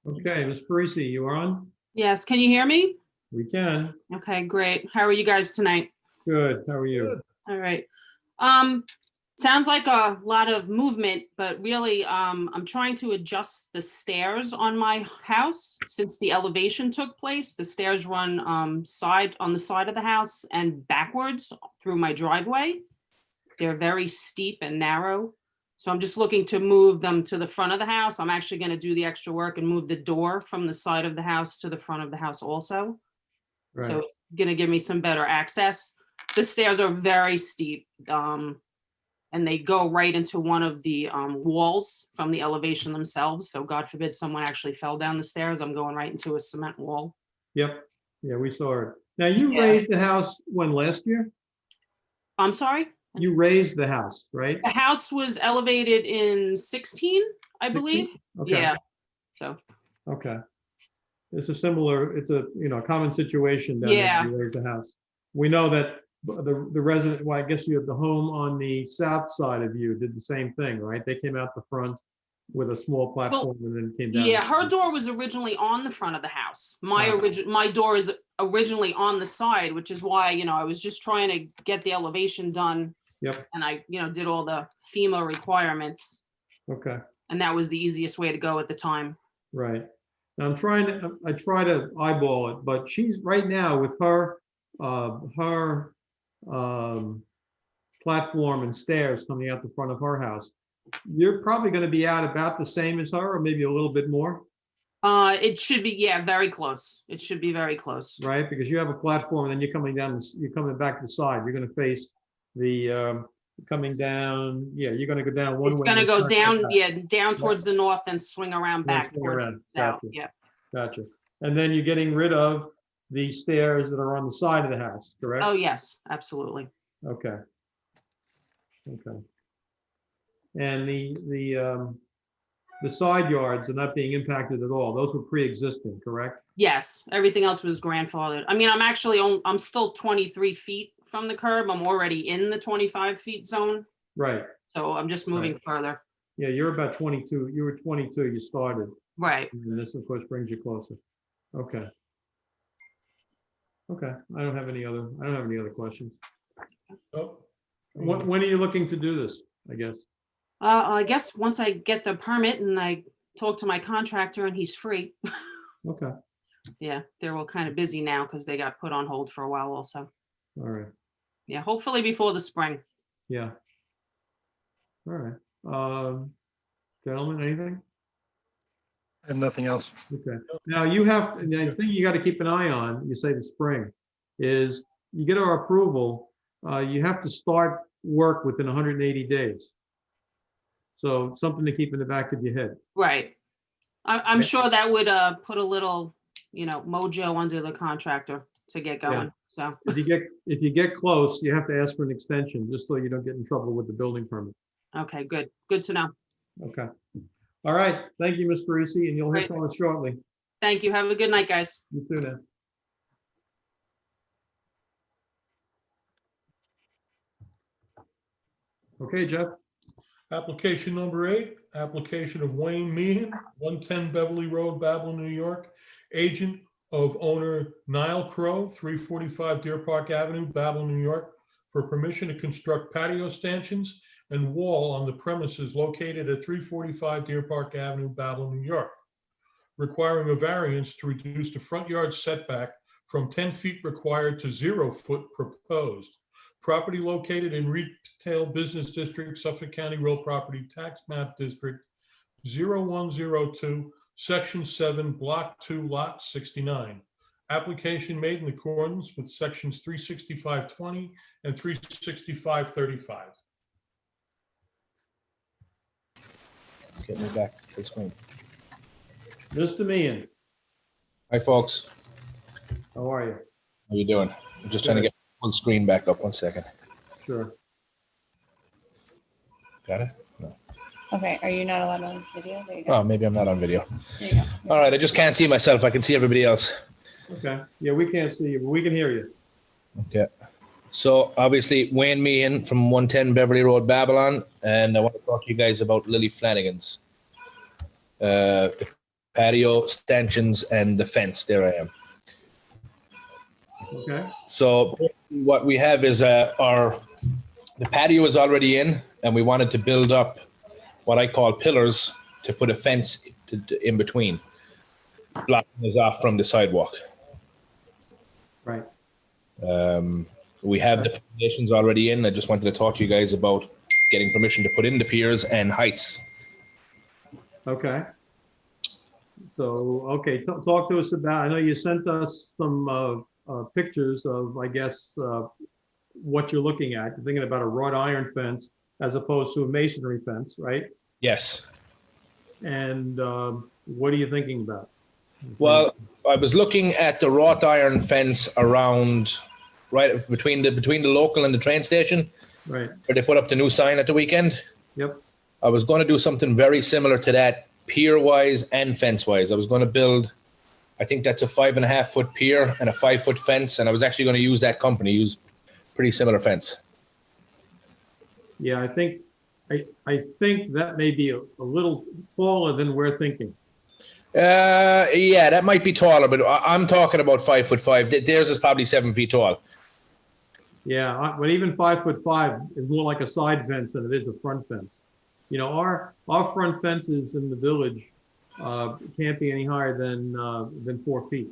Okay, Ms. Parisi, you on? Yes, can you hear me? We can. Okay, great. How are you guys tonight? Good. How are you? All right. Sounds like a lot of movement, but really, I'm trying to adjust the stairs on my house since the elevation took place. The stairs run on the side of the house and backwards through my driveway. They're very steep and narrow. So I'm just looking to move them to the front of the house. I'm actually going to do the extra work and move the door from the side of the house to the front of the house also. Right. So it's going to give me some better access. The stairs are very steep, and they go right into one of the walls from the elevation themselves. So God forbid someone actually fell down the stairs. I'm going right into a cement wall. Yep. Yeah, we saw it. Now, you Yeah. raised the house when, last year? I'm sorry? You raised the house, right? The house was elevated in 16, I believe. Okay. Yeah. So, Okay. It's a similar, it's a, common situation down there Yeah. when you raise the house. We know that the resident, well, I guess you have the home on the south side of you did the same thing, right? They came out the front with a small platform and then came down. yeah, her door was originally on the front of the house. My Ah. my door is originally on the side, which is why, I was just trying to get the elevation done. Yep. And I, did all the FEMA requirements, Okay, and that was the easiest way to go at the time. right. Now I try to eyeball it, but she's right now with her platform and stairs coming out the front of her house. You're probably going to be out about the same as her, or maybe a little bit more, It should be, yeah, very close. It should be very close. right? Because you have a platform and then you're coming back to the side. You're going to face the coming down. Yeah, you're going to go down one way. It's gonna and go turn down, back. yeah, down towards the north and swing around Then back swing towards around. the south. Gotcha. Yeah, Gotcha. And then you're getting rid of the stairs that are on the side of the house, correct? oh, yes, absolutely. Okay. Okay. And the side yards are not being impacted at all. Those were pre-existing, correct? Yes, everything else was grandfathered. I mean, I'm still 23 feet from the curb. I'm already in the 25 feet zone, Right. so I'm just moving further. Yeah, you're about 22. You were 22, you started. Right. And this, of course, brings you closer. Okay. Okay, I don't have any other questions. Oh, When are you looking to do this, I guess? I guess once I get the permit and I talk to my contractor and he's free. Okay, Yeah, they're all kind of busy now because they got put on hold for a while also. all right, Yeah, hopefully before the spring. yeah. All right. Gentlemen, anything? And nothing else. Okay. Now you have, and the thing you got to keep an eye on, you say the spring, is you get our approval, you have to start work within 180 days. So something to keep in the back of your head. Right. I'm Yeah. sure that would put a little, mojo under the contractor to get going. So, If you get close, you have to ask for an extension, just so you don't get in trouble with the building permit. okay, good. Good to know. Okay. All right. Thank you, Ms. Parisi, and you'll hear Right. from us shortly. Thank you. Have a good night, guys. You too now. Okay, Jeff? application number 8, application of Wayne Meehan, 110 Beverly Road, Babylon, New York, agent of owner Nile Crow, 345 Deer Park Avenue, Babylon, New York, for permission to construct patio stanchions and wall on the premises located at 345 Deer Park Avenue, Babylon, New York, requiring a variance to reduce the front yard setback from 10 feet required to 0 foot proposed. property located in Retail Business District, Suffolk County Real Property Tax Map District 0102, Section 7, Block 2, Lot 69. Application made in accordance with Sections 36520 and 36535. Get me back to the screen. Mr. Meehan, Hi, folks. how are you? How you doing? I'm just trying to get full screen back up. 1 second. Sure. Got it? No. Okay, are you not allowed on video? There you go. Oh, maybe I'm not on video. There you go. All right, I just can't see myself. I can see everybody else. Okay. Yeah, we can't see you, but we can hear you. Okay. So obviously Wayne Meehan from 110 Beverly Road, Babylon, and I want to talk to you guys about Lily Flanagan's. The patio, stanchions, and the fence. There I am. Okay. So what we have is the patio is already in, and we wanted to build up what I call pillars to put a fence in between, blocking us off from the sidewalk. Right. We have the foundations already in. I just wanted to talk to you guys about getting permission to put in the piers and heights. Okay. So, okay, talk to us about, I know you sent us some pictures of, I guess, what you're looking at. You're thinking about a wrought iron fence as opposed to a masonry fence, right? Yes. And what are you thinking about? Well, I was looking at the wrought iron fence around, right between the local and the train station, right, where they put up the new sign at the weekend. Yep. I was going to do something very similar to that, pier-wise and fence-wise. I was going to build, I think that's a 5.5 foot pier and a 5 foot fence, and I was actually going to use that company, use pretty similar fence. Yeah, I think that may be a little taller than we're thinking. Yeah, that might be taller, but I'm talking about 5'5". Theirs is probably 7 feet tall. Yeah, but even 5'5" is more like a side fence than it is a front fence. You know, our front fences in the village can't be any higher than 4 feet.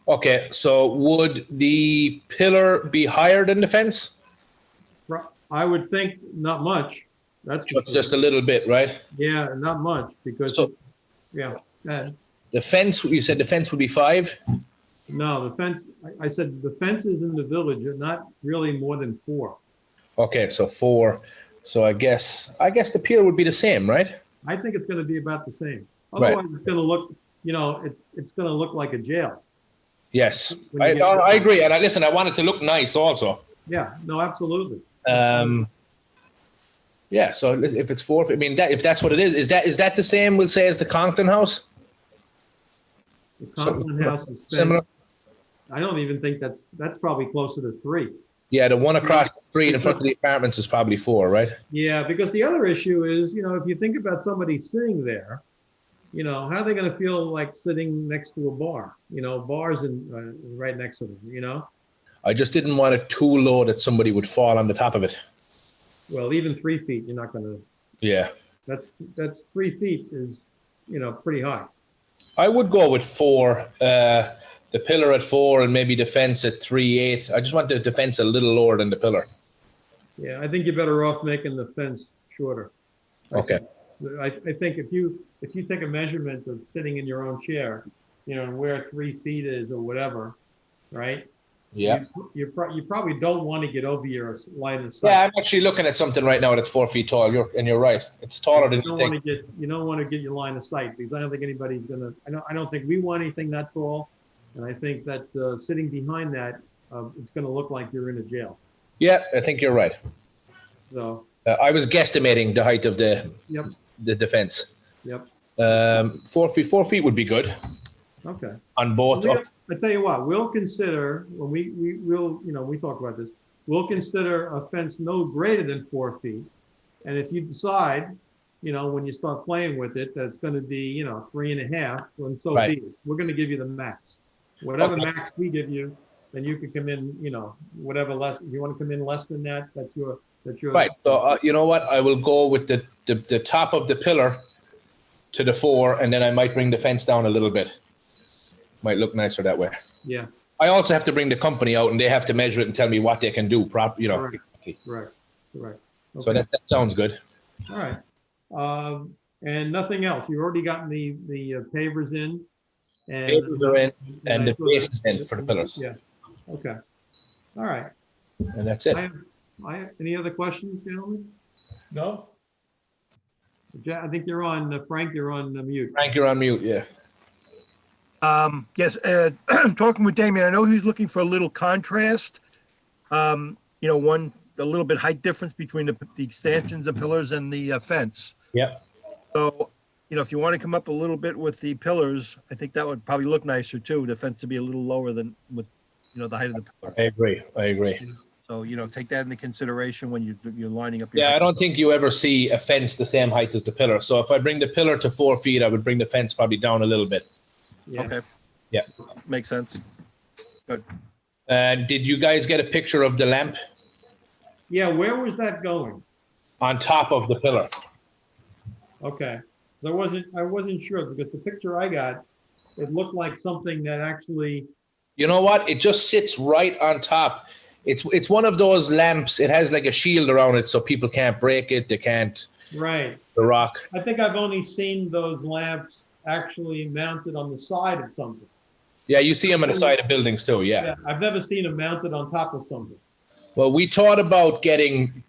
Okay, so would the pillar be higher than the fence? I would think not much. That's just a little bit, right? Yeah, not much because yeah. The fence, you said the fence would be 5? No, the fence, I said the fences in the village are not really more than 4. Okay, so 4. So I guess the pier would be the same, right? I think it's going to be about the same. Right. Otherwise, it's going to look, you know, it's going to look like a jail. Yes, I agree. And listen, I want it to look nice also. Yeah, no, absolutely. Yeah, so if it's 4, I mean, if that's what it is that the same, we'll say, as the Conklin house? The Conklin house is similar. I don't even think that's probably closer to 3. Yeah, the one across the street in front of the apartments is probably 4, right? Yeah, because the other issue is, you know, if you think about somebody sitting there, you know, how are they going to feel like sitting next to a bar? You know, bars right next to them, you know? I just didn't want it too low that somebody would fall on the top of it. Well, even 3 feet, you're not going to. Yeah. That's 3 feet is, you know, pretty high. I would go with 4. The pillar at 4 and maybe the fence at 3.8. I just want the fence a little lower than the pillar. Yeah, I think you're better off making the fence shorter. Okay. I think if you take a measurement of sitting in your own chair, you know, where 3 feet is or whatever, right? Yeah. You probably don't want to get over your line of sight. Yeah, I'm actually looking at something right now that's 4 feet tall. You're right. It's taller than you think. You don't want to get your line of sight because I don't think anybody's gonna. I don't think we want anything that tall, and I think that sitting behind that, it's going to look like you're in a jail. Yeah, I think you're right. So I was guesstimating the height of the fence. Yep. 4 feet. 4 feet would be good. Okay. On both. I tell you what, we'll consider when we'll, you know, we talk about this, we'll consider a fence no greater than 4 feet. And if you decide, you know, when you start playing with it, that it's going to be, you know, 3.5, then so be it. We're going to give you the max. Whatever max we give you, then you can come in, you know, whatever less. If you want to come in less than that, that's your. Right. So you know what? I will go with the top of the pillar to the 4, and then I might bring the fence down a little bit. Might look nicer that way. Yeah. I also have to bring the company out and they have to measure it and tell me what they can do Correct. Correct. So Okay. that sounds good. All right. And nothing else. You've already gotten the pavers in. And Pavers are in and I the saw base that- is in for the pillars. Yeah. Okay. All right. And that's it. Any other questions, gentlemen? No? I think you're on, Frank, you're on mute. Frank, you're on mute, yeah. Yes, talking with Damien, I know he's looking for a little contrast. You know, a little bit height difference between the stanchions, the pillars, and the fence. Yep. So, you know, if you want to come up a little bit with the pillars, I think that would probably look nicer too. The fence to be a little lower than with, you know, the height of the pillar. I agree. So, you know, take that into consideration when you're lining up your. Yeah, I don't think you ever see a fence the same height as the pillar. So if I bring the pillar to 4 feet, I would bring the fence probably down a little bit. Yeah. Okay. Yeah. Makes sense. Good. Did you guys get a picture of the lamp Yeah, where was that going? on top of the pillar? Okay. I wasn't sure because the picture I got, it looked like something that actually, You know what? It just sits right on top. It's one of those lamps. It has like a shield around it so people can't break it. They can't. right. The rock. I think I've only seen those lamps actually mounted on the side of something. Yeah, you see them on the side of buildings too. Yeah. I've never seen them mounted on top of something. Well, we thought about getting,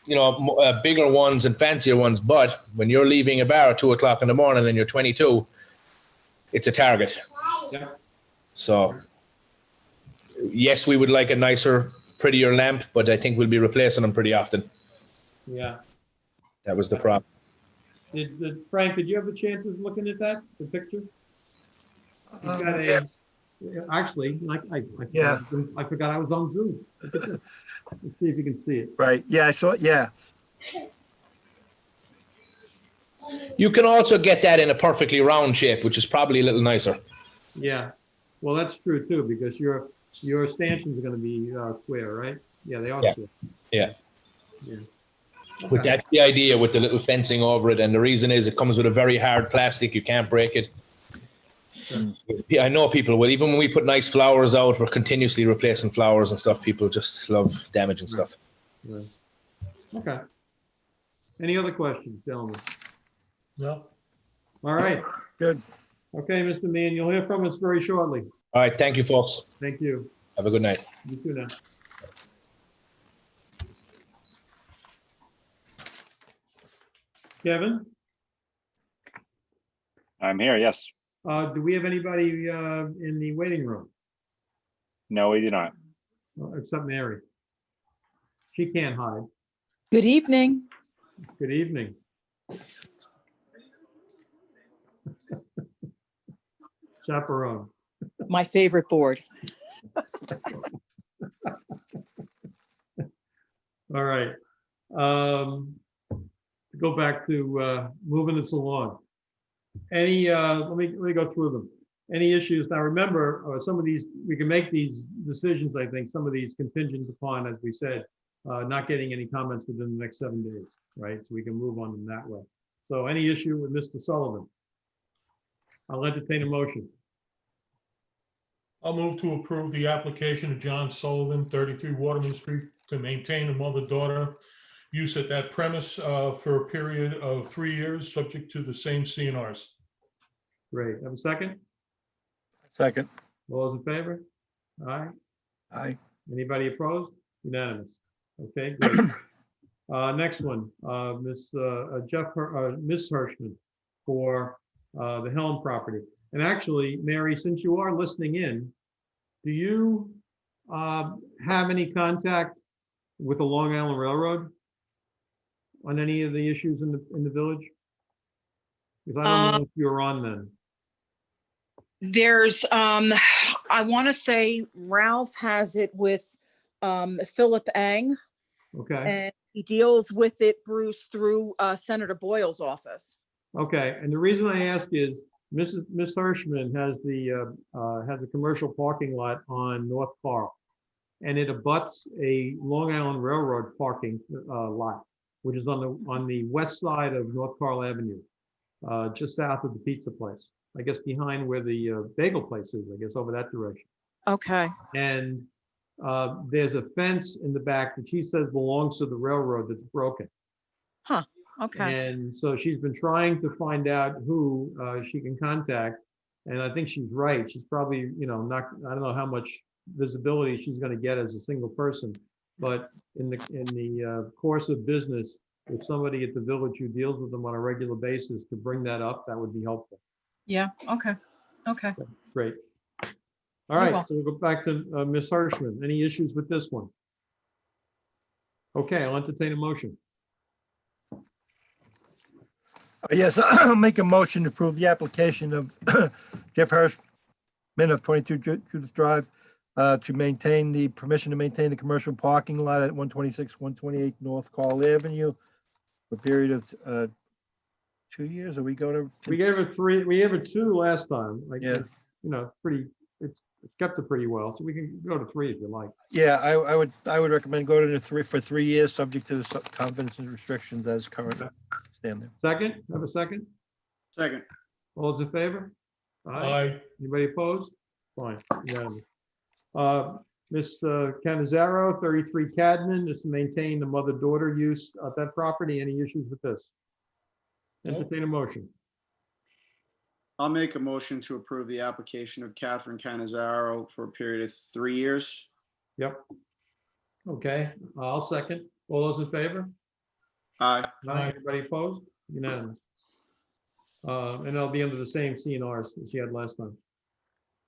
you know, bigger ones and fancier ones, but when you're leaving a bar at 2 o'clock in the morning and you're 22, it's a target. Yeah. So, yes, we would like a nicer, prettier lamp, but I think we'll be replacing them pretty often. Yeah. That was the problem. Frank, did you have a chance of looking at that, the picture? He's got a, Yeah. actually, Yeah. I forgot I was on Zoom. Let's see if you can see it. Right. Yeah, I saw it. Yeah. You can also get that in a perfectly round shape, which is probably a little nicer. Yeah. Well, that's true too, because your stanchions are going to be square, right? Yeah, they are Yeah. square. Yeah. Yeah. But Okay. that's the idea with the little fencing over it. And the reason is it comes with a very hard plastic. You can't break it. I know people will. Even when we put nice flowers out, we're continuously replacing flowers and stuff. People just love damaging stuff. Right. Okay. Any other questions, gentlemen? No? All right. Good. Okay, Mr. Mann, you'll hear from us very shortly. All right. Thank you, folks. Thank you. Have a good night. You too now. Kevin, I'm here, yes. do we have anybody in the waiting room, No, we do not. except Mary? She can't hide. Good evening. Good evening. Chaperone. My favorite board. All right. To go back to moving this along. Any, let me go through them. Any issues? Now, remember, some of these, we can make these decisions, I think, some of these contingent upon, as we said, not getting any comments within the next 7 days, right? So we can move on in that way. So any issue with Mr. Sullivan? I'll entertain a motion. I'll move to approve the application of John Sullivan, 33 Waterman Street, to maintain a mother-daughter use at that premise for a period of 3 years, subject to the same CNRs. Great. Have a second? Second. All those in favor? Aye. Aye. Anybody opposed? Unanimous. Okay, great. Next one, Miss Hirschman for the Helm property. And actually, Mary, since you are listening in, do you have any contact with the Long Island Railroad on any of the issues in the village? Because I don't know if you're on then. There's, I want to say Ralph has it with Philip Ang, Okay, and he deals with it, Bruce, through Senator Boyle's office. okay. And the reason I ask is Miss Hirschman has a commercial parking lot on North Carl, and it abuts a Long Island Railroad parking lot, which is on the west side of North Carl Avenue, just south of the pizza place. I guess behind where the bagel place is, I guess over that direction. Okay. And there's a fence in the back that she says belongs to the railroad that's broken. Huh. Okay. And so she's been trying to find out who she can contact. And I think she's right. She's probably, not, I don't know how much visibility she's going to get as a single person. But in the course of business, if somebody at the village who deals with them on a regular basis could bring that up, that would be helpful. Yeah. Okay. Okay. Great. All Very right, well. so we'll go back to Ms. Hirschman. Any issues with this one? Okay, I'll entertain a motion. Yes, I'll make a motion to approve the application of Jeff Hirschman of 22 Judith Drive to maintain the permission to maintain the commercial parking lot at 126, 128 North Carl Avenue for a period of 2 years. Are we going to? We gave it 3, we gave it 2 last time. Like, Yeah. It's kept it pretty well, so we can go to 3 if you like. Yeah, I would recommend going to 3 for 3 years, subject to the confidence and restrictions as currently stand there. Second, have a second? Second. All those in favor? Aye. Anybody opposed? Fine, unanimous. Ms. Canizaro, 33 Cadman, is to maintain the mother-daughter use of that property. Any issues with this? Nope. Entertain a motion. I'll make a motion to approve the application of Catherine Canizaro for a period of 3 years. Yep. Okay, I'll second. All those in favor? Aye. Anybody opposed? Unanimous. And it'll be under the same CNRs as she had last time.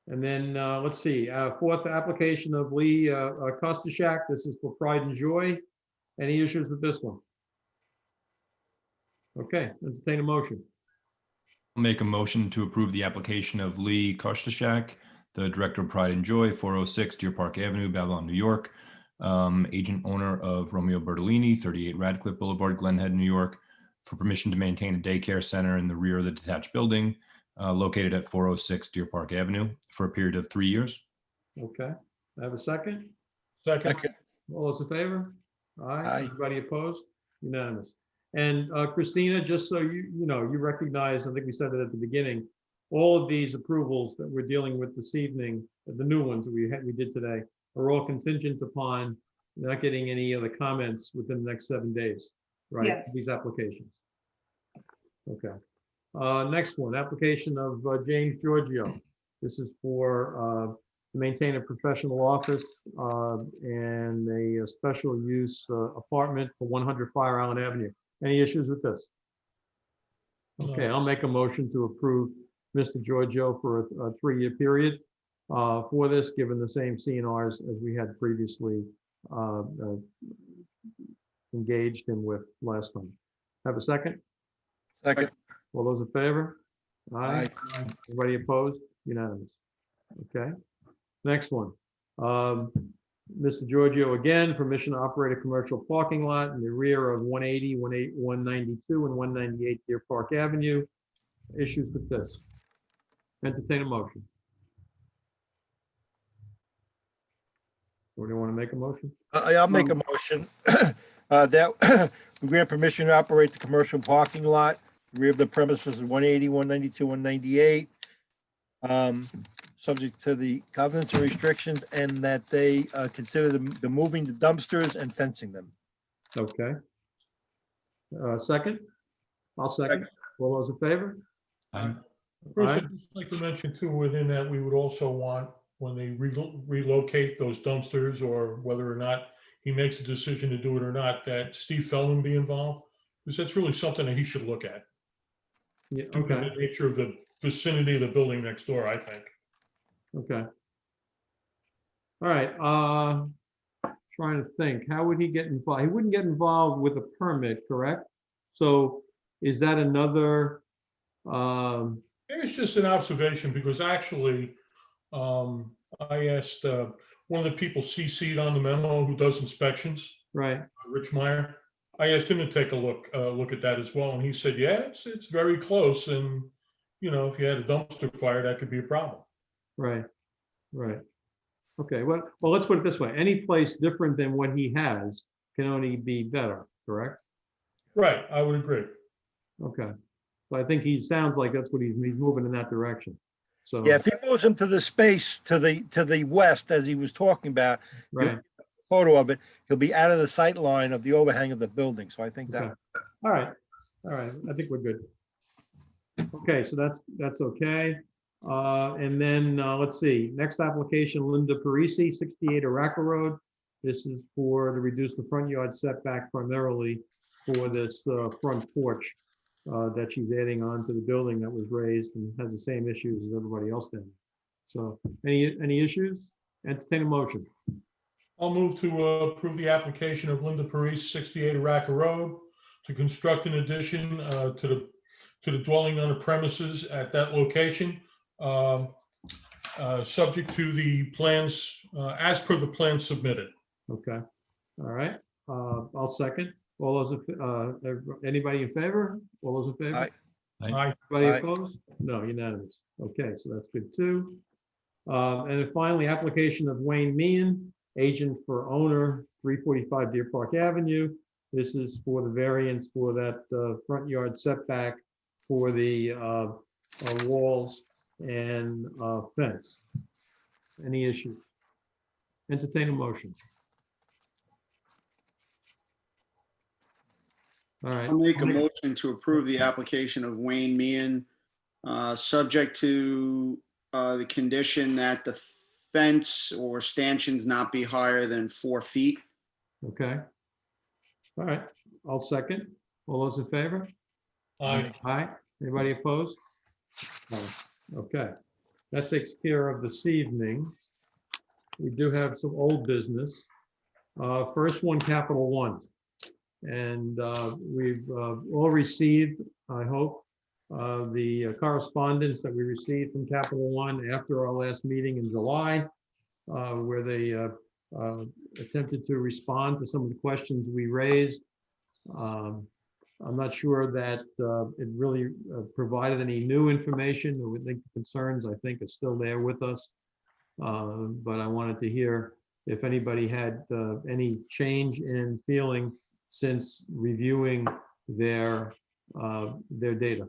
And then, let's see, 4th application of Lee Kostashak. This is for Pride and Joy. Any issues with this one? Okay, entertain a motion. I'll make a motion to approve the application of Lee Kostashak, the Director of Pride and Joy, 406 Deer Park Avenue, Babylon, New York, agent owner of Romeo Bertolini, 38 Radcliffe Boulevard, Glen Head, New York, for permission to maintain a daycare center in the rear of the detached building located at 406 Deer Park Avenue for a period of 3 years. Okay, I have a second. Second. All those in favor? Aye. Anybody opposed? Unanimous. And Christina, just so you recognize, I think we said it at the beginning, all of these approvals that we're dealing with this evening, the new ones that we did today, are all contingent upon not getting any other comments within the next 7 days, right? Yes. These applications. Okay. Next one, application of James Giorgio. This is for to maintain a professional office and a special use apartment for 100 Fire Island Avenue. Any issues with this? Okay, I'll make a motion to approve Mr. Giorgio for a 3-year period for this, given the same CNRs as we had previously engaged him with last time. Have a second? Second. All those in favor? Aye. Anybody opposed? Unanimous. Okay. Next one. Mr. Giorgio, again, permission to operate a commercial parking lot in the rear of 180, 192, and 198 Deer Park Avenue. Issues with this? Entertain a motion. Or do you want to make a motion? I'll make a motion that we grant permission to operate the commercial parking lot, rear of the premises of 180, 192, 198, subject to the covenants and restrictions, and that they consider the moving the dumpsters and fencing them. Okay. Second? I'll second. All those in favor? Aye. Bruce, Aye. I'd just like to mention too, within that, we would also want, when they relocate those dumpsters, or whether or not he makes a decision to do it or not, that Steve Feldman be involved, because that's really something that he should look at. Yeah, Due to okay, the nature of the vicinity of the building next door, I think. okay. All right, trying to think, how would he get involved? He wouldn't get involved with a permit, correct? So is that another, Maybe it's just an observation, because actually, I asked one of the people CC'd on the memo who does inspections, right, Rich Meyer. I asked him to take a look at that as well, and he said, yeah, it's very close, and if you had a dumpster fire, that could be a problem. right, right. Okay, well, let's put it this way. Any place different than what he has can only be better, correct? Right, I would agree. Okay. So I think he sounds like that's what he's moving in that direction. So. Yeah, if he moves them to the space to the west, as he was talking about, Right. photo of it, he'll be out of the sight line of the overhang of the building. So I think Okay. that, All right. I think we're good. Okay, so that's okay. And then, let's see, next application, Linda Parisi, 68 Araca Road. This is to reduce the front yard setback primarily for this front porch that she's adding on to the building that was raised and has the same issues as everybody else did. So any issues? Entertain a motion. I'll move to approve the application of Linda Paris, 68 Araca Road, to construct an addition to the dwelling on the premises at that location, subject to the plans, as per the plan submitted. Okay, all right. I'll second. All those, anybody in favor? All those in favor? Aye. Aye. Anybody Aye. opposed? No, unanimous. Okay, so that's good too. And then finally, application of Wayne Meehan, agent for owner, 345 Deer Park Avenue. This is for the variance for that front yard setback for the walls and fence. Any issues? Entertain a motion. All right. I'll make a motion to approve the application of Wayne Meehan, subject to the condition that the fence or stanchions not be higher than 4 feet. Okay. All right, I'll second. All those in favor? Aye. Aye. Anybody opposed? No. Okay, that takes care of this evening. We do have some old business. First one, Capital One. And we've all received, I hope, the correspondence that we received from Capital One after our last meeting in July, where they attempted to respond to some of the questions we raised. I'm not sure that it really provided any new information. I would think the concerns, I think, are still there with us. But I wanted to hear if anybody had any change in feeling since reviewing their data.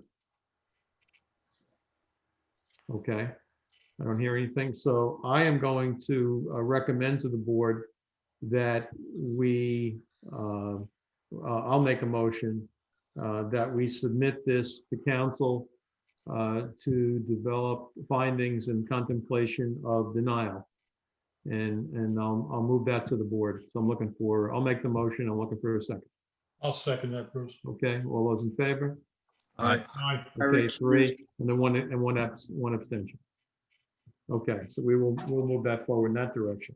Okay, I don't hear anything. So I am going to recommend to the board that we, I'll make a motion that we submit this to council to develop findings and contemplation of denial. And I'll move that to the board. So I'm looking for, I'll make the motion. I'm looking for a second. I'll second that, Bruce. Okay, all those in favor? Aye. Okay, 3, and then one abstention. Okay, so we'll move that forward in that direction.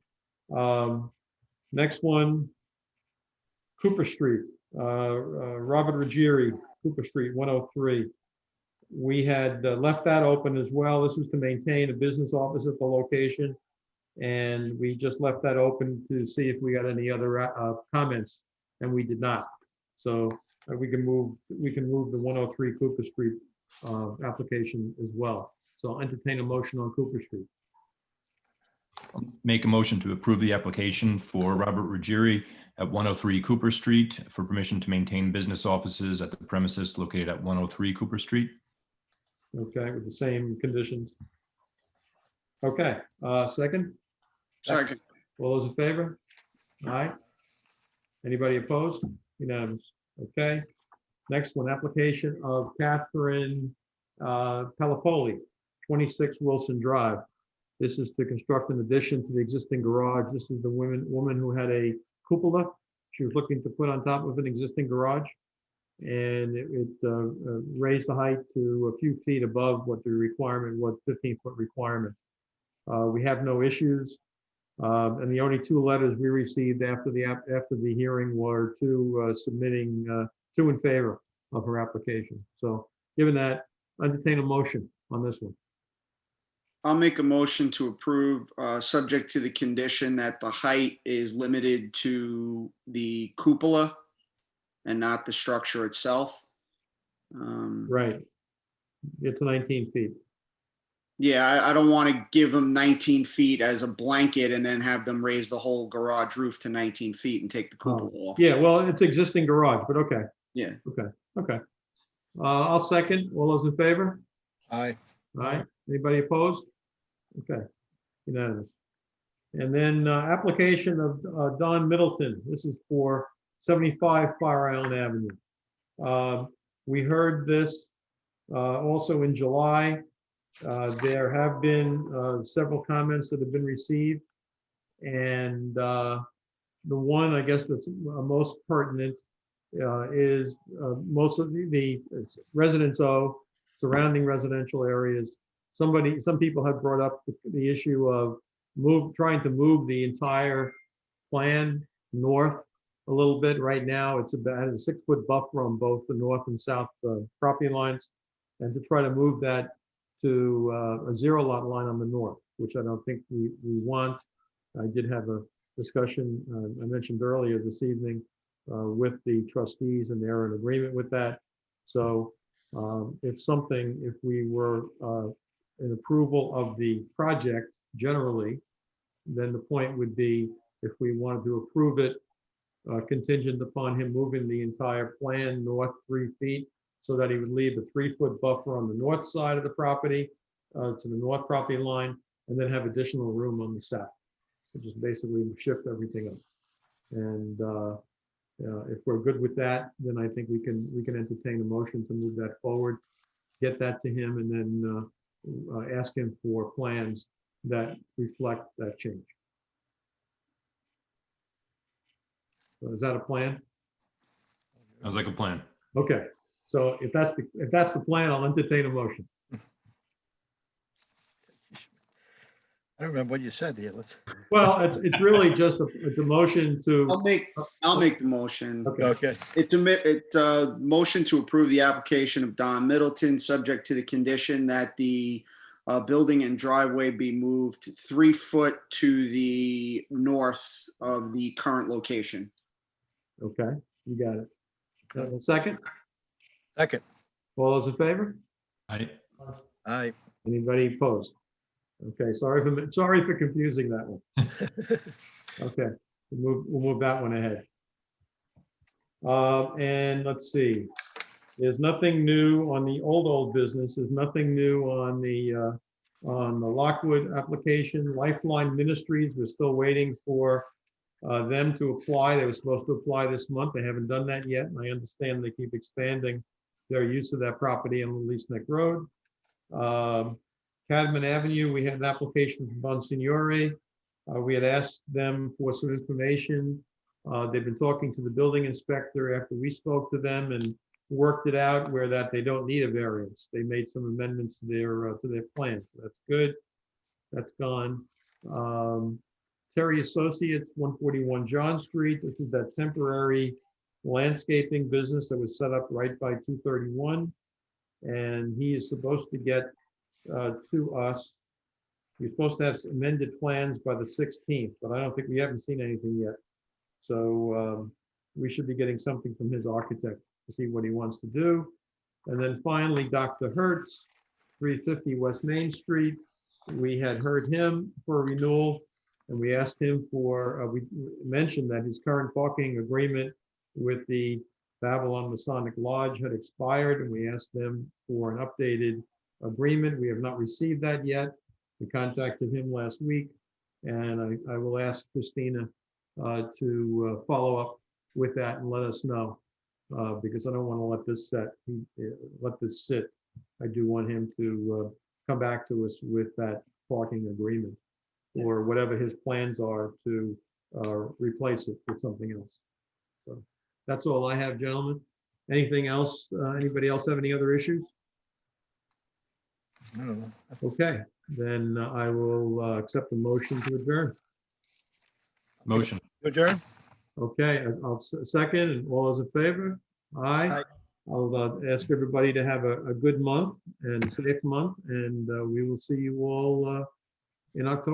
Next one, Cooper Street, Robert Ruggieri, Cooper Street, 103. We had left that open as well. This was to maintain a business office at the location. And we just left that open to see if we got any other comments, and we did not. So we can move the 103 Cooper Street application as well. So I'll entertain a motion on Cooper Street. Make a motion to approve the application for Robert Ruggieri at 103 Cooper Street for permission to maintain business offices at the premises located at 103 Cooper Street. Okay, with the same conditions. Okay, second? Second. All those in favor? Aye. Anybody opposed? Unanimous. Okay. Next one, application of Catherine Pelopoli, 26 Wilson Drive. This is to construct an addition to the existing garage. This is the woman who had a cupola she was looking to put on top of an existing garage. And it raised the height to a few feet above what the requirement was, 15-foot requirement. We have no issues. And the only 2 letters we received after the hearing were 2 submitting 2 in favor of her application. So given that, entertain a motion on this one. I'll make a motion to approve, subject to the condition that the height is limited to the cupola and not the structure itself. Right. It's 19 feet. Yeah, I don't want to give them 19 feet as a blanket and then have them raise the whole garage roof to 19 feet and take the cupola off. Yeah, well, it's existing garage, but okay. Yeah. Okay. I'll second. All those in favor? Aye. Aye. Anybody opposed? Okay, unanimous. And then application of Don Middleton. This is for 75 Fire Island Avenue. We heard this also in July. There have been several comments that have been received. And the one, I guess, that's most pertinent is most of the residents of surrounding residential areas. Some people have brought up the issue of trying to move the entire plan north a little bit. Right now, it's about a 6-foot buffer on both the north and south property lines, and to try to move that to a 0 lot line on the north, which I don't think we want. I did have a discussion I mentioned earlier this evening with the trustees, and they're in agreement with that. So if we were in approval of the project generally, then the point would be if we wanted to approve it contingent upon him moving the entire plan north 3 feet, so that he would leave a 3-foot buffer on the north side of the property to the north property line, and then have additional room on the south. Just basically shift everything up. And if we're good with that, then I think we can entertain a motion to move that forward, get that to him, and then ask him for plans that reflect that change. So is that a plan? Sounds like a plan. Okay, so if that's the plan, I'll entertain a motion. I don't remember what you said here. Well, it's really just it's a motion to. I'll make the motion. Okay. It's a motion to approve the application of Don Middleton, subject to the condition that the building and driveway be moved 3 foot to the north of the current location. Okay, you got it. Second? Second. All those in favor? Aye. Aye. Anybody opposed? Okay, sorry for confusing that one. Okay, we'll move that one ahead. And let's see. There's nothing new on the old business. There's nothing new on the Lockwood application. Lifeline Ministries, we're still waiting for them to apply. They were supposed to apply this month. They haven't done that yet. And I understand they keep expanding their use of that property on Lease Neck Road. Cadman Avenue, we had an application from Bonsignore. We had asked them for some information. They've been talking to the building inspector after we spoke to them and worked it out where that they don't need a variance. They made some amendments to their plan. So that's good. That's gone. Terry Associates, 141 John Street. This is that temporary landscaping business that was set up right by 231. And he is supposed to get to us. We're supposed to have amended plans by the 16th, but I don't think we haven't seen anything yet. So we should be getting something from his architect to see what he wants to do. And then finally, Dr. Hertz, 350 West Main Street. We had heard him for renewal, and we asked him for, we mentioned that his current parking agreement with the Babylon Masonic Lodge had expired, and we asked them for an updated agreement. We have not received that yet. We contacted him last week, and I will ask Christina to follow up with that and let us know, because I don't want to let this sit. I do want him to come back to us with that parking agreement, or whatever his plans are to replace it with something else. So that's all I have, gentlemen. Anything else? Anybody else have any other issues? No. Okay, then I will accept the motion to adjourn. Motion. Adjourn. Okay, I'll second, and all those in favor? Aye. Aye. I'll ask everybody to have a good month and a safe month, and we will see you all in October.